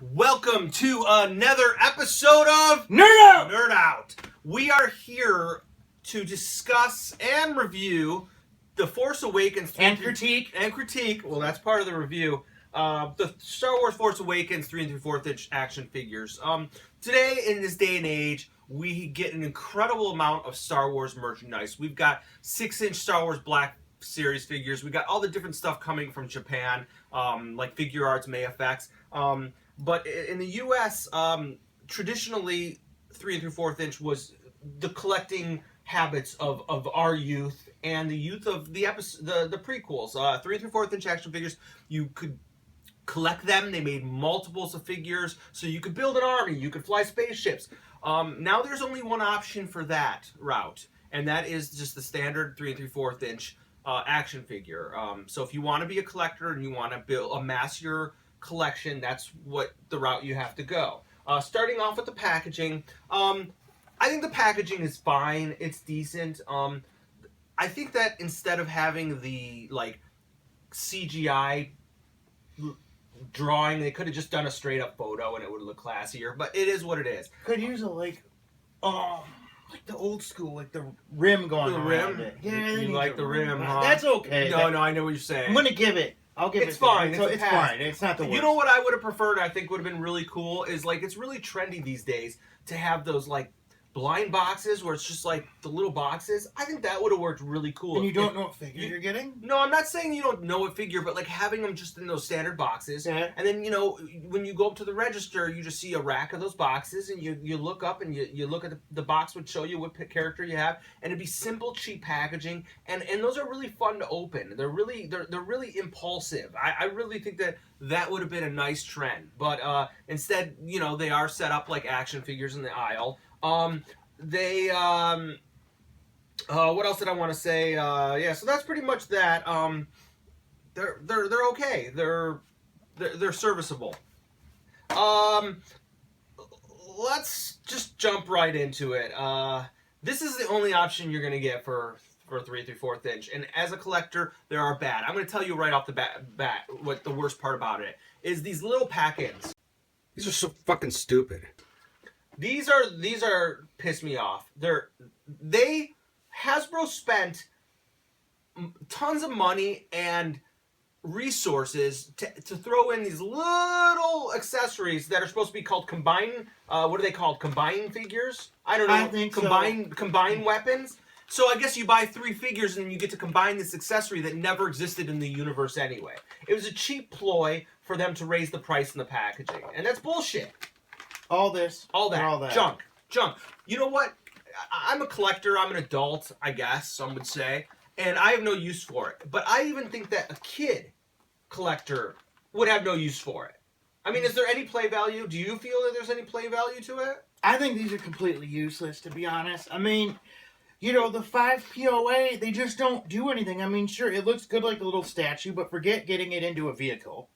Welcome to another episode of NERDOUT! We are here to discuss and review The Force Awakens And critique. Well, that's part of the review. The Star Wars Force Awakens 3 3/4 inch action figures. Today, in this day and age, we get an incredible amount of Star Wars merchandise. We've got 6-inch Star Wars Black Series figures. We got all the different stuff coming from Japan, like Figure Arts, May FX. But in the U.S., traditionally, 3 3/4 inch was the collecting habits of our youth and the youth of the prequels. 3 3/4 inch action figures, you could collect them. They made multiples of figures, so you could build an army. You could fly spaceships. Now there's only one option for that route, and that is just the standard 3 3/4 inch action figure. So if you want to be a collector and you want to amass your collection, that's what the route you have to go. Starting off with the packaging, I think the packaging is fine. It's decent. I think that instead of having the CGI drawing, they could have just done a straight up photo and it would look classier. But it is what it is. Could use like the old school, like the rim going around it. Yeah, you like the rim, huh? That's okay. No, I know what you're saying. I'm gonna give it. I'll give it. It's fine. It's fine. It's not the worst. You know what I would have preferred? I think would have been really cool. Is it's really trendy these days to have those blind boxes where it's just the little boxes. I think that would have worked really cool. And you don't know what figure you're getting? No, I'm not saying you don't know what figure, but having them just in those standard boxes. Yeah. And then, when you go up to the register, you just see a rack of those boxes and you look up and you look at the box would show you what character you have, and it'd be simple, cheap packaging, and those are really fun to open. They're really impulsive. I really think that would have been a nice trend. But instead, they are set up like action figures in the aisle. What else did I want to say? Yeah, so that's pretty much that. They're okay. They're serviceable. Let's just jump right into it. This is the only option you're gonna get for 3 3/4 inch, and as a collector, there are bad. I'm gonna tell you right off the bat what the worst part about it is. These little pack-ins. These are so fucking stupid. These are piss me off. Hasbro spent tons of money and resources to throw in these little accessories that are supposed to be called combine. What are they called? Combine figures? I don't know. I think combine weapons. So I guess you buy 3 figures and you get to combine this accessory that never existed in the universe anyway. It was a cheap ploy for them to raise the price in the packaging, and that's bullshit. All that. Junk. You know what? I'm a collector. I'm an adult, I guess some would say, and I have no use for it. But I even think that a kid collector would have no use for it. I mean, is there any play value? Do you feel that there's any play value to it? I think these are completely useless, to be honest. I mean, the 5 POA, they just don't do anything. I mean, sure, it looks good like a little statue, but forget getting it into a vehicle.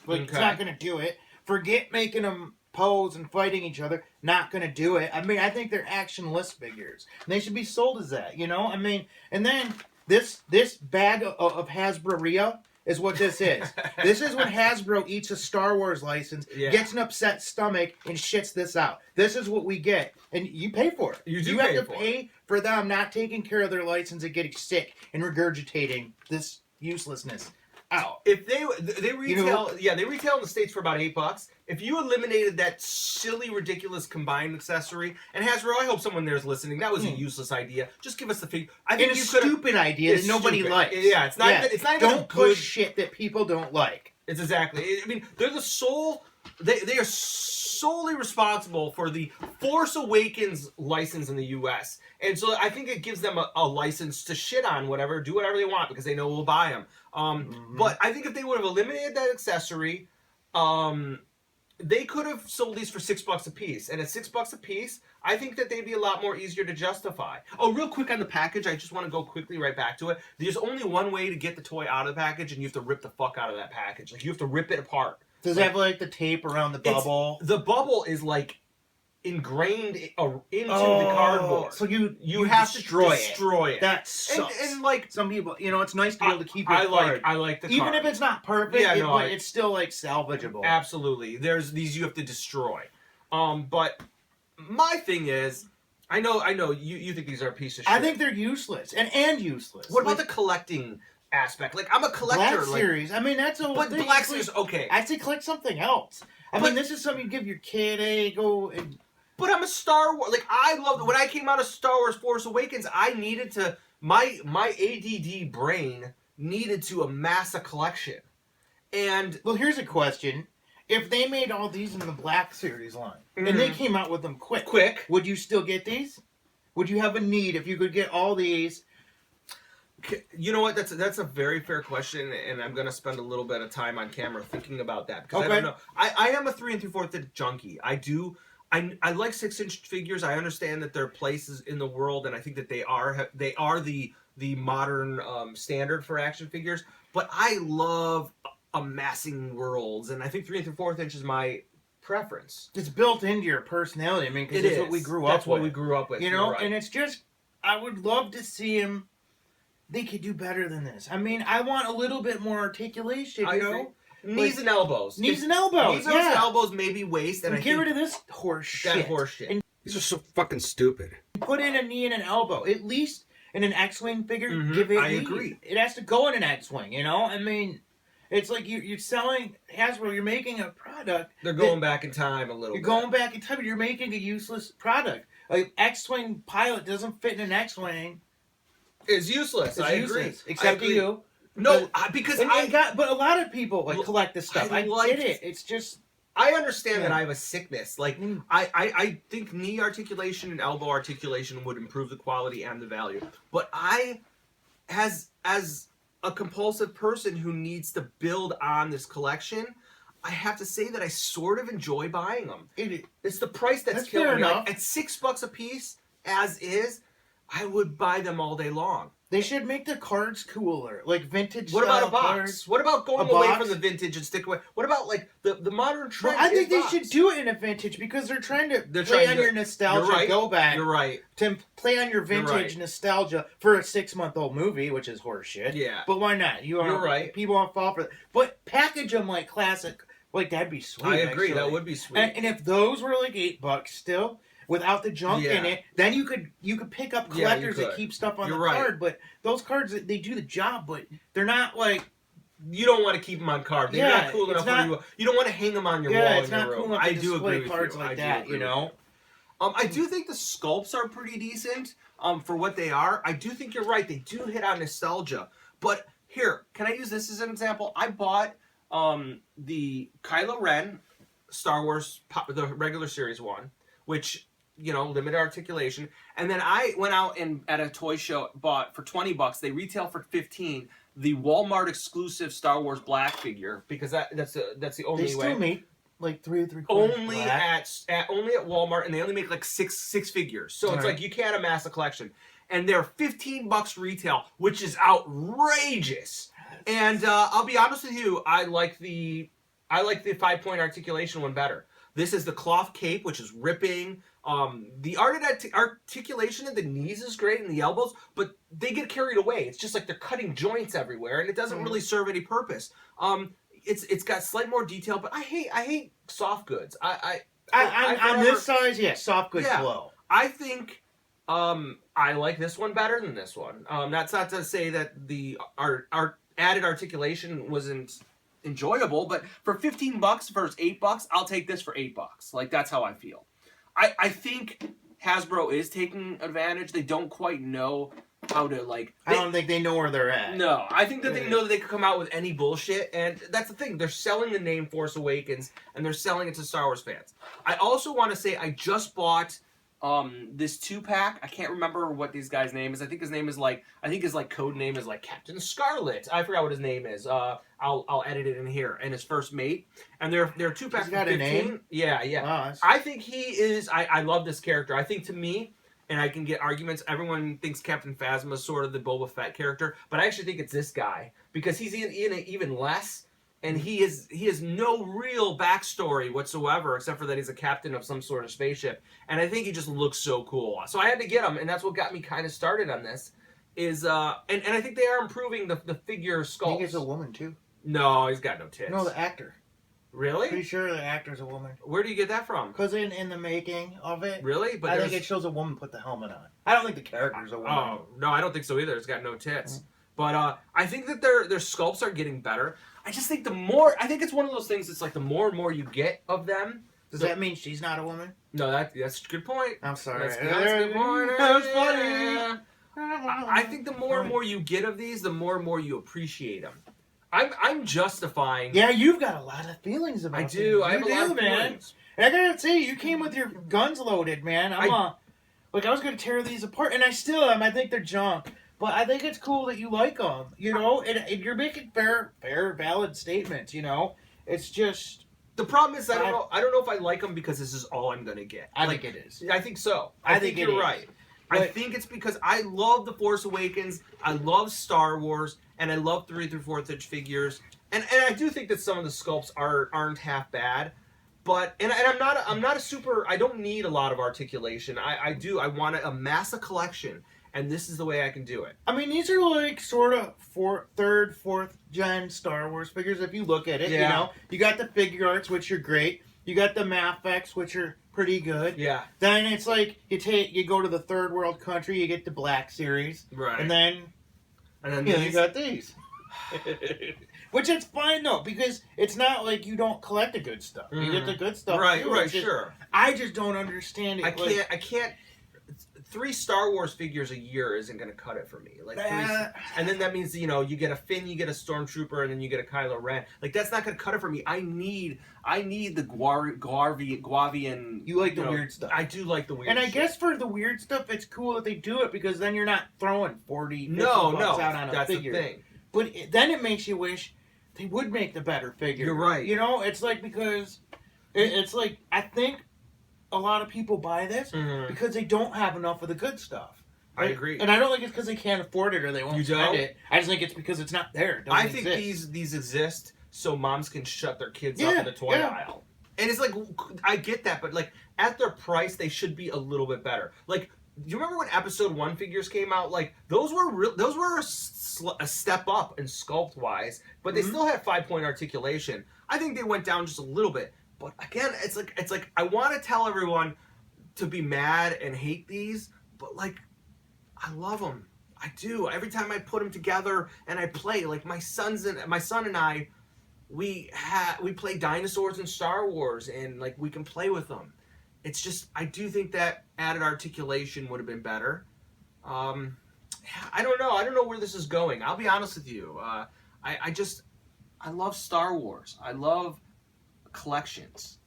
It's not going to do it. Forget making them pose and fighting each other. Not going to do it. I mean, I think they're actionless figures. And they should be sold as that, I mean, and then this bag of Hasbro is what this is. This is when Hasbro eats a Star Wars license, gets an upset stomach, and shits this out. This is what we get. And you pay for it. You have to pay for them not taking care of their license and getting sick and regurgitating this uselessness out. If they retail, they retail in the States for about $8. If you eliminated that silly, ridiculous combined accessory, and Hasbro, I hope someone there's listening. That was a useless idea. Just give us the figure. I think a stupid idea that nobody likes. Yeah, it's not. Yeah. It's not even don't push shit that people don't like. It's exactly. I mean, they're the sole. They are solely responsible for the Force Awakens license in the U.S. And so I think it gives them a license to shit on whatever, do whatever they want because they know we'll buy them. But I think if they would have eliminated that accessory, they could have sold these for $6 a piece. And at $6 a piece, I think that they'd be a lot more easier to justify. Oh, real quick on the package, I just want to go quickly right back to it. There's only one way to get the toy out of the package, and you have to rip the fuck out of that package. You have to rip it apart. Does it have the tape around the bubble? The bubble is ingrained into the cardboard. So you have destroy to destroy it. That sucks. And like some people, it's nice to be able to keep your I card. like the even card. if it's not perfect. Yeah, no, but it's still like salvageable. Absolutely. There's these you have to destroy. But my thing is, I know you think these are a piece of shit. I think they're useless and useless. What about the collecting aspect? Like, I'm a collector. Black Series? I mean, that's a But thing. Black Series, okay. I say collect something else. I mean, this is something you give your kid. Go and... But I'm a Star Wars. Like, I love when I came out of Star Wars Force Awakens. I needed to my ADD brain needed to amass a collection. And well, here's a question: if they made all these in the Black Series line and they came out with them quick, would you still get these? Would you have a need if you could get all these? You know what? That's a very fair question, and I'm going to spend a little bit of time on camera thinking about that because I don't know. I am a 3 3/4 inch junkie. I like 6-inch figures. I understand that there are places in the world, and I think that they are the modern standard for action figures. But I love amassing worlds, and I think 3 3/4 inch is my preference. It's built into your personality. I mean, because that's what we grew up with. That's what we grew up with. Right. And it's just I would love to see him. They could do better than this. I mean, I want a little bit more articulation, you know? Knees and elbows. Knees and elbows, Knees and elbows, maybe waist. And get rid of this horse shit. That horse shit. And These are so fucking stupid. put in a knee and an elbow. At least in an X-Wing figure, give it I knee. agree. It has to go in an X-Wing, you know? I mean, it's like you're selling Hasbro, you're making a product. They're going back in time a little bit. You're going back in time, but you're making a useless product. Like, X-Wing pilot doesn't fit in an X-Wing. It's useless. I agree. Except to you. No, because but a lot of people collect this stuff. I get it. It's just I understand that I have a sickness. Like I think knee articulation and elbow articulation would improve the quality and the value. But as a compulsive person who needs to build on this collection, I have to say that I sort of enjoy buying them. It's the price that's killing me. Like, at $6 a piece, as is, I would buy them all day long. They should make the cards cooler, like vintage. What about a box? Cards. What about going away from the vintage and stick away? What about like the modern trend? Well, I think they should do it in a vintage because they're trying to play on your nostalgia. You're right. Go back. You're right. To play on your vintage nostalgia for a 6-month-old movie, which is horseshit. Yeah. But why not? You're right. People won't fall for that. But package them like classic. Like that'd be sweet. I agree. Actually. That would be sweet. And if those were like $8 still. Without the junk in it, then you could pick up collectors that keep stuff on the card. But those cards, they do the job, but they're not like you don't want to keep them on card. They're not cool enough for you. You don't want to hang them on your wall in your room. Cool enough to display agree cards with like that. You know. I do think the sculpts are pretty decent for what they are. I do think you're right. They do hit on nostalgia. But here, can I use this as an example? I bought the Kylo Ren Star Wars, the regular series one, which. Limited articulation. And then I went out and at a toy show bought for $20. They retail for $15. The Walmart exclusive Star Wars Black figure because that's the only way. They still make like 3 3/4 only black. only at Walmart, and they only make like six figures. So it's like you can't amass a collection. And they're $15 retail, which is outrageous. And I'll be honest with you, I like the 5-point articulation one better. This is the cloth cape, which is ripping. The articulation of the knees is great and the elbows, but they get carried away. It's just like they're cutting joints everywhere, and it doesn't really serve any purpose. It's got slight more detail, but I hate soft goods. On this size, soft goods blow. I think I like this one better than this one. That's not to say that the our added articulation wasn't enjoyable, but for $15 versus $8, I'll take this for $8. Like that's how I feel. I think Hasbro is taking advantage. They don't quite know how to I don't think they know where they're at. No, I think that they know that they could come out with any bullshit, and that's the thing. They're selling the name Force Awakens, and they're selling it to Star Wars fans. I also want to say I just bought this 2-pack. I can't remember what this guy's name is. I think his code name is like Captain Scarlet. I forgot what his name is. I'll edit it in here. And his first mate. And they're 2-pack. He's got a name? Yeah. Wow, I think he is. I love this character. I think to me, and I can get arguments. Everyone thinks Captain Phasma is sort of the Boba Fett character, but I actually think it's this guy because he's in it even less. and he has no real backstory whatsoever, except for that he's a captain of some sort of spaceship. And I think he just looks so cool. So I had to get him, and that's what got me kind of started on this. And I think they are improving the figure sculpts. I think it's a woman too. No, he's got no tits. No, the actor. Really? Pretty sure the actor's a woman. Where do you get that from? Because in the making of it, Really? But I think it shows a woman put the helmet on. I don't think the character's a woman. Oh no, I don't think so either. It's got no tits. But I think that their sculpts are getting better. I just think I think it's one of those things. It's like the more and more you get of them. Does that mean she's not a woman? No, that's a good point. I'm sorry. That's a good point. That was funny. Yeah. I think the more and more you get of these, the more and more you appreciate them. I'm justifying. Yeah, you've got a lot of feelings about I do. things. I have a lot of man. feelings. And I gotta say, you came with your guns loaded, man. I was gonna tear these apart, and I still am. I think they're junk, but I think it's cool that you like them. You know, and you're making fair, valid statements. You know, it's just the problem is I don't know if I like them because this is all I'm gonna get. I think it is. I think so. I think you're right. I think it's because I love The Force Awakens, I love Star Wars, and I love 3 3/4 inch figures, and I do think that some of the sculpts aren't half bad, but I'm not a super. I don't need a lot of articulation. I want to amass a collection, and this is the way I can do it. I mean, these are like sort of third, fourth gen Star Wars figures. If you look at it, you know, you got the figure arts, which are great. You got the Mafex, which are pretty good. Yeah. Then it's like you go to the third world country, you get the Black Series, right? And then you got these, which is fine though, because it's not like you don't collect the good stuff. You get the good stuff, right? Too. Right, just, sure. I just don't understand it. I can't. 3 Star Wars figures a year isn't going to cut it for me. Like, and then that means, you know, you get a Finn, you get a Stormtrooper, and then you get a Kylo Ren. Like, that's not going to cut it for me. I need the Guavian. You like the weird stuff. I do like the weird. And I shit. guess for the weird stuff, it's cool that they do it because then you're not throwing 40, 50 bucks out on a figure. The thing. But then it makes you wish they would make the better figure. You're right. You know, it's like because it's like I think a lot of people buy this because they don't have enough of the good stuff. I agree. And I don't think it's because they can't afford it or they won't spend it. I just think it's because it's not there. I think these exist so moms can shut their kids up in the toy aisle. And it's like, I get that, but like at their price, they should be a little bit better. Like, do you remember when Episode 1 figures came out? Like, those were a step up in sculpt wise, but they still had 5-point articulation. I think they went down just a little bit. But again, it's like I want to tell everyone to be mad and hate these, but like I love them. I do. Every time I put them together and I play, like my son and I, we play dinosaurs in Star Wars, and like we can play with them. It's just I do think that added articulation would have been better. I don't know. I don't know where this is going. I'll be honest with you. I love Star Wars. I love collections.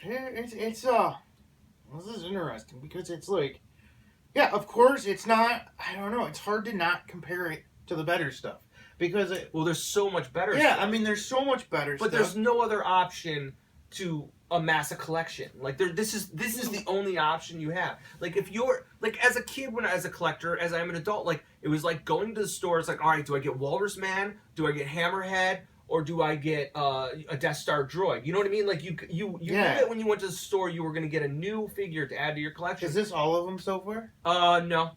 This is interesting because it's like, yeah, of course it's not. I don't know. It's hard to not compare it to the better stuff because there's so much better. Yeah, stuff. I mean, there's so much better. But there's no other option to amass a collection. Like this is the only option you have. Like if you're like as a kid, as a collector, as I'm an adult, like it was like going to the store. It's like, all right, do I get Walrus Man? Do I get Hammerhead? Or do I get a Death Star droid? You know what I mean? Like you knew that when you went to the store, you were going to get a new figure to add to your collection. Is this all of them so far? No.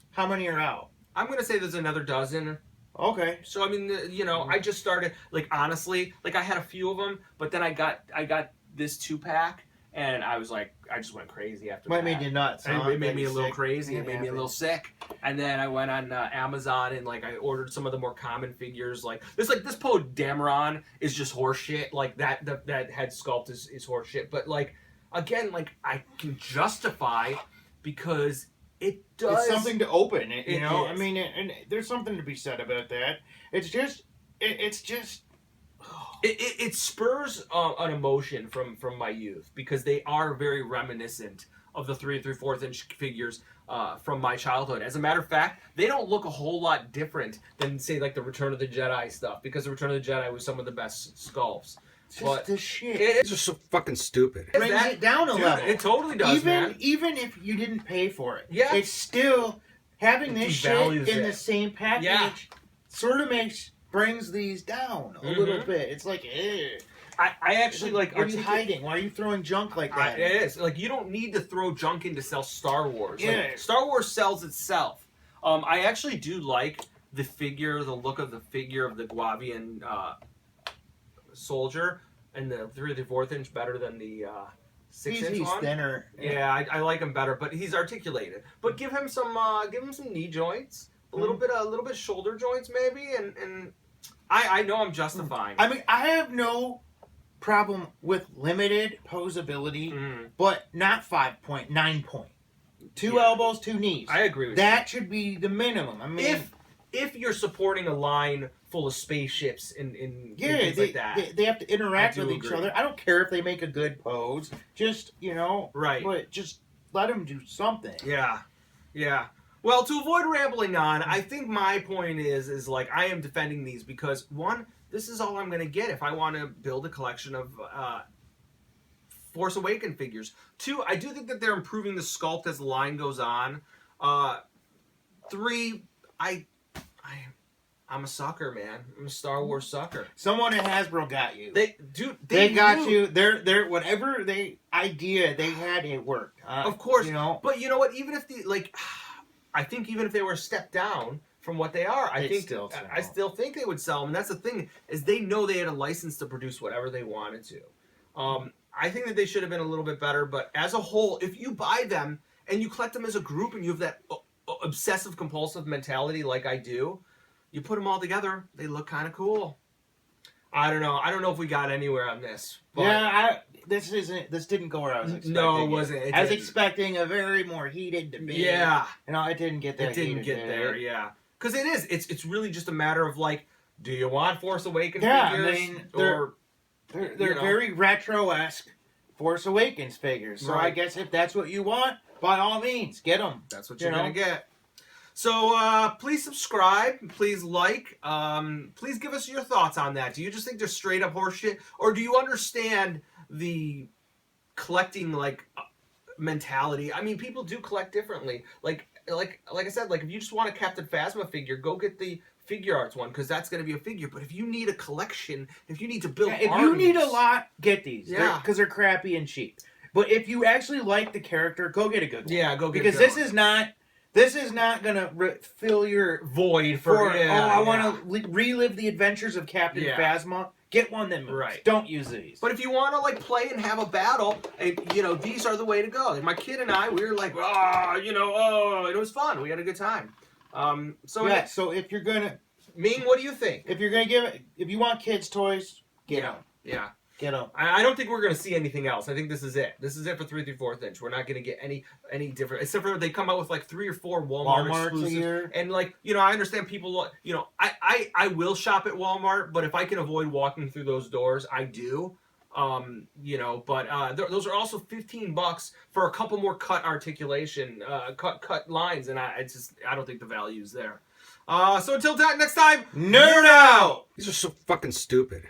How many are out? I'm going to say there's another dozen. Okay. So I mean, I just started. Like honestly, like I had a few of them, but then I got this 2-pack, and I was like, I just went crazy after that. Might made you nuts. Huh? It made me a little crazy. It made me a little sick. And then I went on Amazon and like I ordered some of the more common figures. Like this Poe Dameron is just horseshit. Like that head sculpt is horseshit. But like again, like I can justify because it does. It's something to open. You know, is. I mean, and there's something to be said about that. It's just. It spurs an emotion from my youth because they are very reminiscent of the 3 3/4 inch figures from my childhood. As a matter of fact, they don't look a whole lot different than say like the Return of the Jedi stuff because the Return of the Jedi was some of the best sculpts. It's just the shit. It's just so fucking stupid. It brings it down a level. It totally does, man. Even if you didn't pay for it, yeah, it's still having this shit in the same package. Yeah. Sort of makes brings these down a little bit. It's like, eh. I actually like. What are you hiding? Why are you throwing junk like that? It is like you don't need to throw junk in to sell Star Wars. Yeah. Like, Star Wars sells itself. I actually do like the figure, the look of the figure of the Guavian soldier, and the 3 3/4 inch better than the 6 inch He's one. thinner. Yeah, I like him better, but he's articulated. But give him some knee joints, a little bit shoulder joints maybe, and I know I'm justifying. I mean, I have no problem with limited posability, but not 5 point, 9 point. 2 elbows, 2 knees. I agree with that should be the minimum. I mean, if you're supporting a line full of spaceships and things they, like that, they have to interact I with do each agree. other. I don't care if they make a good pose. Just right? But just let them do something. Yeah. Well, to avoid rambling on, I think my point is like I am defending these because one, this is all I'm going to get if I want to build a collection of Force Awakens figures. 2, I do think that they're improving the sculpt as the line goes on. 3, I'm a sucker, man. I'm a Star Wars sucker. Someone at Hasbro got you. They got you. They're whatever idea they had, it worked. Of course, But you know what? Even if I think even if they were a step down from what they are, I still think they would sell them. And that's the thing is they know they had a license to produce whatever they wanted to. I think that they should have been a little bit better. But as a whole, if you buy them and you collect them as a group and you have that obsessive compulsive mentality like I do, you put them all together, they look kind of cool. I don't know if we got anywhere on this. But this didn't go where I was expecting. No, it wasn't. I was expecting a very more heated debate. Yeah. It didn't get there. It didn't get there, yeah. Because it's really just a matter of like, do you want Force Awakens figures? I mean, they're very retro-esque Force Awakens figures. So I guess if that's what you want, by all means, get them. That's what you're going to get. So please subscribe, please like, please give us your thoughts on that. Do you just think they're straight up horseshit, or do you understand the collecting mentality? I mean, people do collect differently. Like I said, if you just want a Captain Phasma figure, go get the Figure Arts one because that's going to be a figure. But if you need a collection, if you need to build, if you need a lot, get these. Yeah, because they're crappy and cheap. But if you actually like the character, go get a good one. Yeah, go get because this is not. This is not going to fill your void for I want to relive the adventures of Captain Phasma. Get one that moves. Right. Don't use these. But if you want to play and have a battle, these are the way to go. Like my kid and I, we were like, it was fun. We had a good time. So if you're gonna, Ming, what do you think? If you're gonna if you want kids' toys, get them. Yeah. Get them. I don't think we're going to see anything else. I think this is it. This is it for 3 3/4 inch. We're not going to get any different, except for they come out with 3 or 4 Walmart exclusives. And I understand people. I will shop at Walmart, but if I can avoid walking through those doors, I do. But those are also $15 for a couple more cut articulation, cut lines, and I don't think the value's there. So until next time, nerd out. These are so fucking stupid.